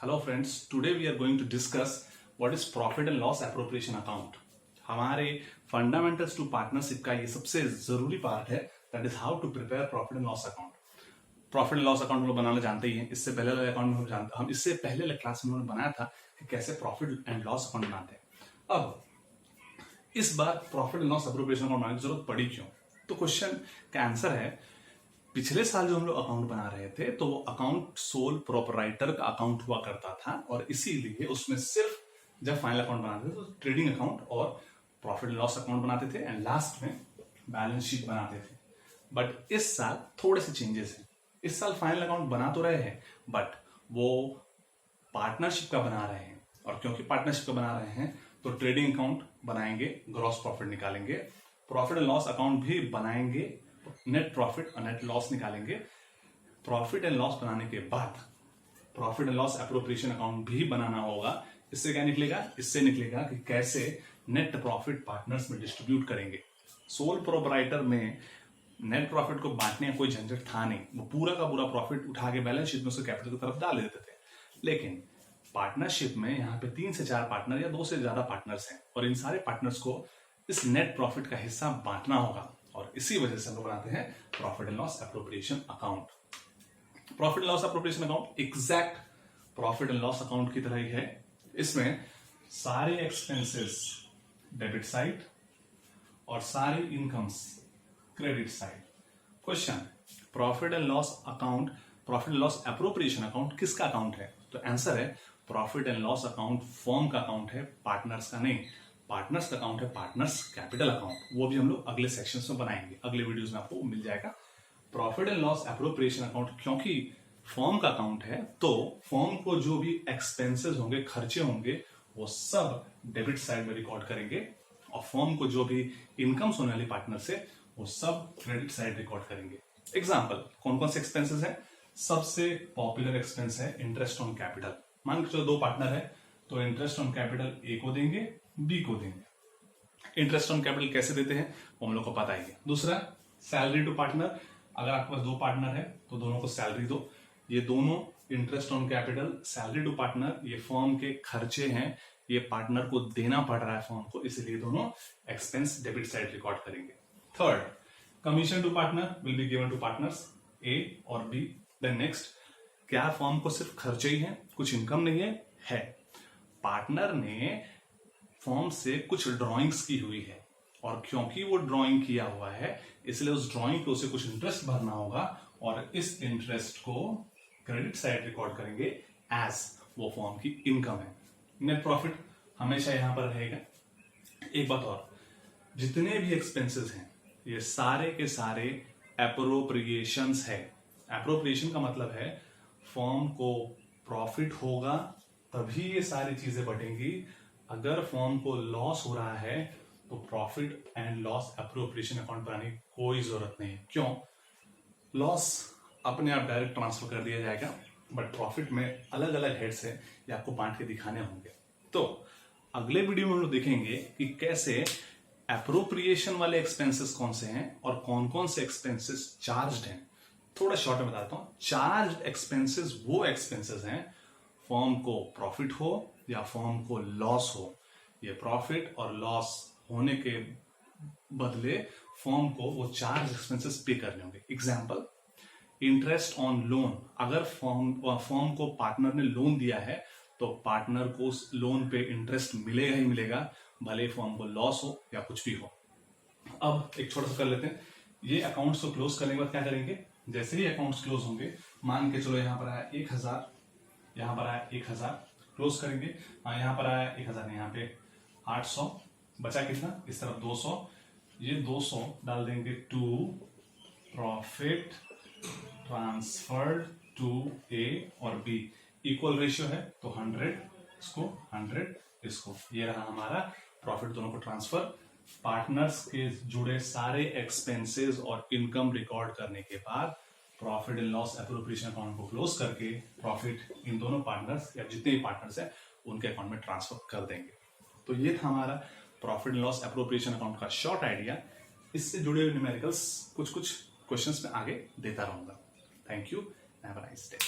Hello friends, today we are going to discuss what is profit and loss appropriation account. हमारे fundamentals to partnership का ये सबसे जरूरी part है, that is how to prepare profit and loss account. Profit and loss account हम लोग बनाना जानते ही हैं। इससे पहले वाले अकाउंट में हम इससे पहले वाले क्लास में बनाया था कि कैसे प्रॉफिट एंड लॉस अकाउंट बनाते हैं। अब इस बार profit and loss appropriation account बनाने की जरूरत पड़ी क्यों? तो क्वेश्चन का आंसर है, पिछले साल जो हम लोग अकाउंट बना रहे थे तो वो अकाउंट सोल प्रोपराइटर का अकाउंट हुआ करता था और इसीलिए उसमें सिर्फ जब फाइनल अकाउंट बनाते थे तो ट्रेडिंग अकाउंट और प्रॉफिट एंड लॉस अकाउंट बनाते थे एंड लास्ट में बैलेंस शीट बनाते थे। बट इस साल थोड़े से चेंजेस हैं। इस साल फाइनल अकाउंट बना तो रहे हैं बट वो पार्टनरशिप का बना रहे हैं, और क्योंकि पार्टनरशिप का बना रहे हैं तो ट्रेडिंग अकाउंट बनाएंगे, ग्रॉस प्रॉफिट निकालेंगे, प्रॉफिट एंड लॉस अकाउंट भी बनाएंगे, नेट प्रॉफिट और नेट लॉस निकालेंगे। प्रॉफिट एंड लॉस बनाने के बाद profit and loss appropriation account भी बनाना होगा। इससे क्या निकलेगा? इससे निकलेगा कि कैसे नेट प्रॉफिट पार्टनर्स में डिस्ट्रीब्यूट करेंगे। सोल प्रोपराइटर में नेट प्रॉफिट को बांटने का कोई झंझट था नहीं, वो पूरा का पूरा प्रॉफिट उठा के बैलेंस शीट में से कैपिटल की तरफ डाल देते थे। लेकिन पार्टनरशिप में यहाँ पे 3 से 4 पार्टनर या 2 से ज्यादा पार्टनर्स हैं और इन सारे पार्टनर्स को इस नेट प्रॉफिट का हिस्सा बांटना होगा, और इसी वजह से हम लोग बनाते हैं profit and loss appropriation account. Profit and loss appropriation account exact profit and loss account की तरह ही है। इसमें सारे एक्सपेंसेस डेबिट साइड और सारी incomes credit side. Question, profit and loss account, profit and loss appropriation account किसका account है? तो आंसर है profit and loss account firm का अकाउंट है, पार्टनर्स का नहीं। पार्टनर्स का अकाउंट है पार्टनर्स कैपिटल अकाउंट, वो भी हम लोग अगले सेक्शंस में बनाएंगे, अगले वीडियोस में आपको मिल जाएगा। Profit and loss appropriation account क्योंकि फर्म का अकाउंट है तो फर्म को जो भी एक्सपेंसेस होंगे, खर्चे होंगे, वो सब डेबिट साइड में रिकॉर्ड करेंगे, और फर्म को जो भी इनकम्स होने वाली पार्टनर से वो सब क्रेडिट साइड रिकॉर्ड करेंगे। एग्जाम्पल, कौन कौन से एक्सपेंसेस है? सबसे पॉपुलर एक्सपेंस है इंटरेस्ट ऑन कैपिटल। मान के चलो 2 पार्टनर है तो इंटरेस्ट ऑन कैपिटल ए को देंगे, बी को देंगे। इंटरेस्ट ऑन कैपिटल कैसे देते हैं वो हम लोग को पता ही है। दूसरा, सैलरी टू पार्टनर। अगर आपके पास 2 पार्टनर है तो दोनों को सैलरी दो। ये दोनों interest on capital, salary to partner, ये फर्म के खर्चे हैं, ये पार्टनर को देना पड़ रहा है फर्म को, इसलिए दोनों एक्सपेंस डेबिट साइड रिकॉर्ड करेंगे। Third, commission to partner will be given to partners A और बी। देन नेक्स्ट, क्या फर्म को सिर्फ खर्चे ही हैं, कुछ इनकम नहीं है? पार्टनर ने फॉर्म से कुछ ड्राइंग्स की हुई है और क्योंकि वो ड्राइंग किया हुआ है इसलिए उस ड्राइंग पे उसे कुछ इंटरेस्ट भरना होगा, और इस इंटरेस्ट को क्रेडिट साइड रिकॉर्ड करेंगे एज वो फॉर्म की इनकम है। नेट प्रॉफिट हमेशा यहां पर रहेगा। एक बात और, जितने भी एक्सपेंसेस हैं ये सारे के सारे एप्रोप्रिएशंस है। एप्रोप्रिएशन का मतलब है फॉर्म को प्रॉफिट होगा तभी ये सारी चीजें बटेंगी। अगर फॉर्म को लॉस हो रहा है तो profit and loss appropriation account बनाने की कोई जरूरत नहीं। क्यों? लॉस अपने आप डायरेक्ट ट्रांसफर कर दिया जाएगा, बट प्रॉफिट में अलग अलग हेड्स है, ये आपको बांट के दिखाने होंगे। तो अगले वीडियो में हम लोग देखेंगे कि कैसे एप्रोप्रिएशन वाले एक्सपेंसेस कौन से हैं और कौन कौन से एक्सपेंसेस चार्ज्ड हैं। थोड़ा शॉर्ट में बताता हूं। चार्ज एक्सपेंसेस वो एक्सपेंसेस हैं फॉर्म को प्रॉफिट हो या फॉर्म को लॉस हो, ये प्रॉफिट और लॉस होने के बदले फॉर्म को वो चार्ज एक्सपेंसेस पे करने होंगे। Example, interest on loan. अगर फॉर्म को पार्टनर ने लोन दिया है तो पार्टनर को उस लोन पे इंटरेस्ट मिलेगा ही मिलेगा, भले फॉर्म को लॉस हो या कुछ भी हो। अब एक छोटा सा कर लेते हैं। ये अकाउंट्स को क्लोज करने के बाद क्या करेंगे? जैसे ही अकाउंट्स क्लोज होंगे, मान के चलो यहां पर आया 1000, यहां पर आया 1000, क्लोज करेंगे। यहां पर आया 1000, यहाँ पे 800, बचा कितना? इस तरफ 200, ये 200 डाल देंगे टू प्रॉफिट ट्रांसफर्ड टू ए और बी। इक्वल रेशियो है तो 100 इसको, 100 इसको। ये रहा हमारा प्रॉफिट, दोनों को ट्रांसफर। पार्टनर्स के जुड़े सारे एक्सपेंसेस और इनकम रिकॉर्ड करने के बाद profit and loss appropriation account को क्लोज करके प्रॉफिट इन दोनों पार्टनर्स या जितने भी पार्टनर्स हैं उनके अकाउंट में ट्रांसफर कर देंगे। तो ये था हमारा profit and loss appropriation account का शॉर्ट आइडिया। इससे जुड़े हुए न्यूमेरिकल्स कुछ क्वेश्चंस में आगे देता रहूंगा। Thank you, have a nice day.